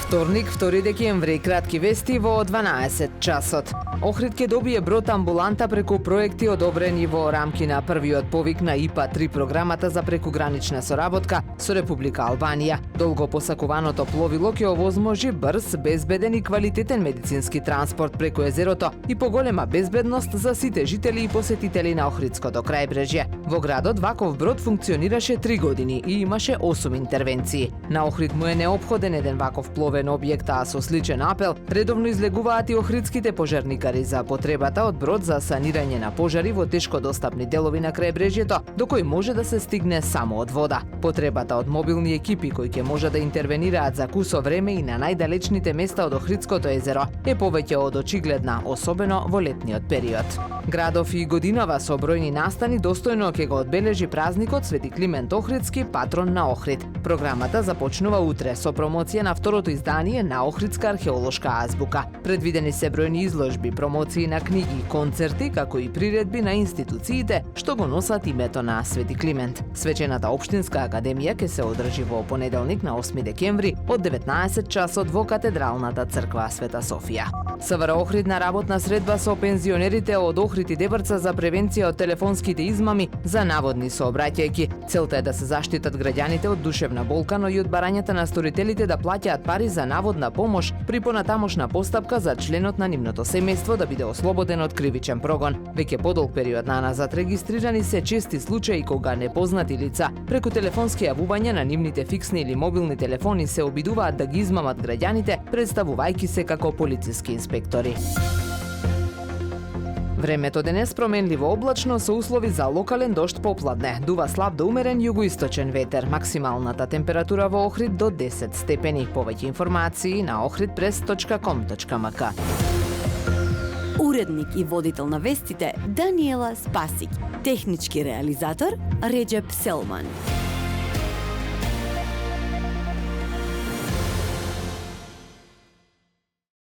Вторник, 2 декември, кратки вести во 12 часот. Охрид ќе добие брод амбуланта преку проекти одобрени во рамки на првиот повик на ИПА-3 програмата за прекугранична соработка со Република Албанија. Долго посакуваното пловило ќе овозможи брз, безбеден и квалитетен медицински транспорт преку езерото и поголема безбедност за сите жители и посетители на Охридското крајбрежје. Во градот ваков брод функционираше 3 години и имаше 8 интервенции. На Охрид му е неопходен еден ваков пловен објект, а со сличен апел редовно излегуваат и охридските пожарникари за потребата од брод за санирање на пожари во тешко достапни делови на крајбрежјето, до кој може да се стигне само од вода. Потребата од мобилни екипи кои ќе може да интервенираат за кусо време и на најдалечните места од Охридското езеро е повеќе од очигледна, особено во летниот период. Градов и годинава со бројни настани достојно ќе го одбележи празникот Свети Климент Охридски, патрон на Охрид. Програмата започнува утре со промоција на второто издание на Охридска археолошка азбука. Предвидени се бројни изложби, промоции на книги, концерти, како и приредби на институциите што го носат името на Свети Климент. Свечената општинска академија ќе се одржи во понеделник на 8 декември од 19 часот во Катедралната црква Света Софија. СВР Охрид на работна средба со пензионерите од Охрид и Дебрца за превенција од телефонските измами за наводни сообраќајки. Целта е да се заштитат граѓаните од душевна болка, но и од барањата на сторителите да плаќаат пари за наводна помош при понатамошна постапка за членот на нивното семејство да биде ослободен од кривичен прогон. Веќе подолг период наназад регистрирани се чести случаи кога непознати лица преку телефонски јавувања на нивните фиксни или мобилни телефони се обидуваат да ги измамат граѓаните, представувајќи се како полициски инспектори. Времето денес променливо облачно со услови за локален дожд попладне. Дува слаб до умерен југоисточен ветер. Максималната температура во Охрид до 10 степени. Повеќе информации на ohridpress.com.mk. Уредник и водител на вестите Даниела Спасик. Технички реализатор Реджеп Селман.